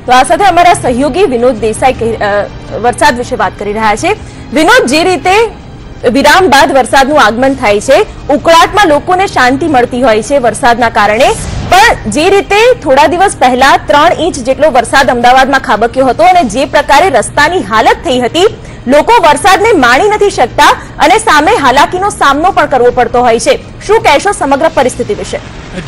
તો આ સાથે અમારા સહયોગી વિનોદ દેસાઈ વરસાદ વિશે વાત કરી રહ્યા છે। વિનોદ, જે રીતે વિરામ બાદ વરસાદનું આગમન થાય છે, ઉકળાટમાં લોકોને શાંતિ મળતી હોય છે વરસાદના કારણે, પણ જે રીતે થોડા દિવસ પહેલા 3 ઇંચ જેટલો વરસાદ અમદાવાદમાં ખાબક્યો હતો અને જે પ્રકારે રસ્તાની હાલત થઈ હતી, લોકો વરસાદને માણી નથી શકતા અને સામે હાલાકીનો સામનો પણ કરવો પડતો હોય છે। શું કહેશો સમગ્ર પરિસ્થિતિ વિશે?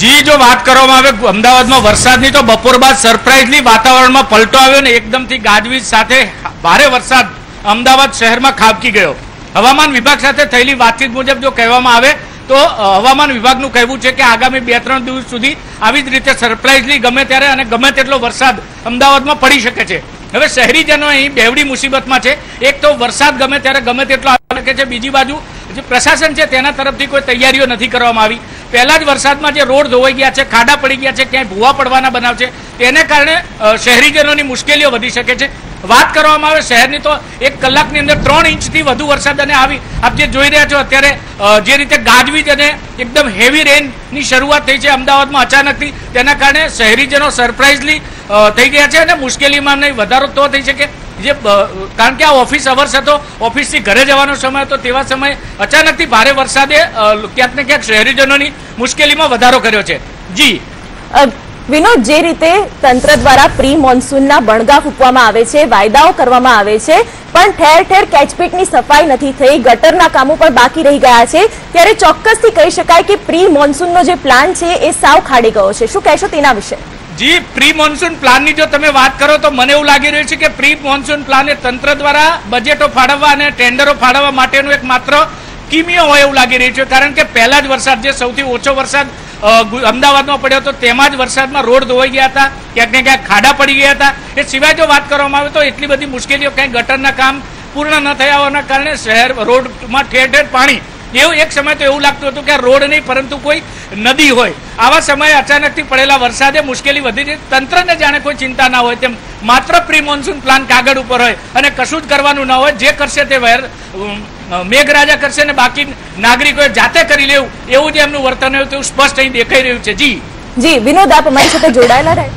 જી, જો વાત કરવામાં આવે અમદાવાદમાં વરસાદની, તો બપોર બાદ સરપ્રાઇઝલી વાતાવરણમાં પલટો આવ્યો ને એકદમથી ગાજવીજ સાથે ભારે વરસાદ અમદાવાદ શહેરમાં ખાબકી ગયો। હવામાન વિભાગ સાથે થયેલી વાતચીત મુજબ જો કહેવામાં આવે તો હવામાન વિભાગનું કહેવું છે કે આગામી 2-3 દિવસ સુધી આવી જ રીતે સરપ્રાઇઝલી ગમે ત્યારે અને ગમે તેટલો વરસાદ અમદાવાદમાં પડી શકે છે। હવે શહેરીજનો અહીં બેવડી મુસીબતમાં છે। એક તો વરસાદ ગમે ત્યારે ગમે તેટલો આવી શકે છે, બીજી બાજુ જે પ્રશાસન છે તેના તરફથી કોઈ તૈયારીઓ નથી કરવામાં આવી। પહેલા જ વરસાદમાં જે રોડ ધોવાઈ ગયા છે, ખાડા પડી ગયા છે, ક્યાંય ભૂવા પડવાના બનાવ છે, તેને કારણે શહેરીજનોની મુશ્કેલીઓ વધી શકે છે। વાત કરવામાં આવે શહેરની, તો 1 કલાકની અંદર 3 ઇંચથી વધુ વરસાદ અને આવી આપ જે જોઈ રહ્યા છો અત્યારે જે રીતે ગાજવીજ અને એકદમ હેવી રેનની શરૂઆત થઈ છે અમદાવાદમાં અચાનકથી, તેના કારણે શહેરીજનો સરપ્રાઇઝલી થઈ ગયા છે અને મુશ્કેલીમાં નહીં વધારો તો થઈ શકે જે કારણ કે આ ઓફિસ અવર્સ હતો, ઓફિસથી ઘરે જવાનો સમય હતો, તેવા સમયે અચાનકથી ભારે વરસાદે ક્યાંક ને ક્યાંક શહેરીજનોની મુશ્કેલીમાં વધારો કર્યો છે। જી વિનોદ, જે રીતે તંત્ર દ્વારા પ્રી મોન્સૂનના બણગા ફૂંકવામાં આવે છે, વાયદાઓ કરવામાં આવે છે, પણ ઠેર ઠેર કેચપીટની સફાઈ નથી થઈ, ગટરના કામો પણ બાકી રહી ગયા છે, ત્યારે ચોક્કસથી કહી શકાય કે પ્રી મોન્સૂનનો જે પ્લાન છે એ સાવ ખાડી ગયો છે। શું કહેશો તેના વિશે? જી, પ્રી મોન્સૂન પ્લાનની જો તમે વાત કરો તો મને એવું લાગી રહ્યું છે કે પ્રી મોન્સૂન પ્લાન એ તંત્ર દ્વારા બજેટો ફાળવવા અને ટેન્ડરો ફાળવવા માટેનું એક માત્ર કિમિયો હોય એવું લાગી રહ્યું છે। કારણ કે પહેલા જ વરસાદ, જે સૌથી ઓછો વરસાદ અમદાવાદમાં પડ્યો હતો, તેમાં જ વરસાદમાં રોડ ધોવાઈ ગયા હતા, ક્યાંક ને ક્યાંક ખાડા પડી ગયા હતા। એ સિવાય જો વાત કરવામાં આવે તો એટલી બધી મુશ્કેલીઓ, ક્યાંય ગટરના કામ પૂર્ણ ન થયા હોવાના કારણે શહેર રોડમાં ઠેર ઠેર પાણી। એવું એક સમય તો એવું લાગતું હતું કે આ રોડ નહીં પરંતુ કોઈ નદી હોય। આવા સમયે અચાનકથી પડેલા વરસાદે મુશ્કેલી વધી છે। તંત્રને જાણે કોઈ ચિંતા ના હોય તેમ માત્ર પ્રી મોન્સૂન પ્લાન કાગળ ઉપર હોય અને કશું જ કરવાનું ન હોય, જે કરશે તે મેઘરાજા કરશે ને બાકી નાગરિકોએ જાતે કરી લેવું, એવું જે એમનું વર્તન હોય તેવું સ્પષ્ટ અહીં દેખાઈ રહ્યું છે। જી વિનોદ, આપ અમારી સાથે જોડાયેલા રહે।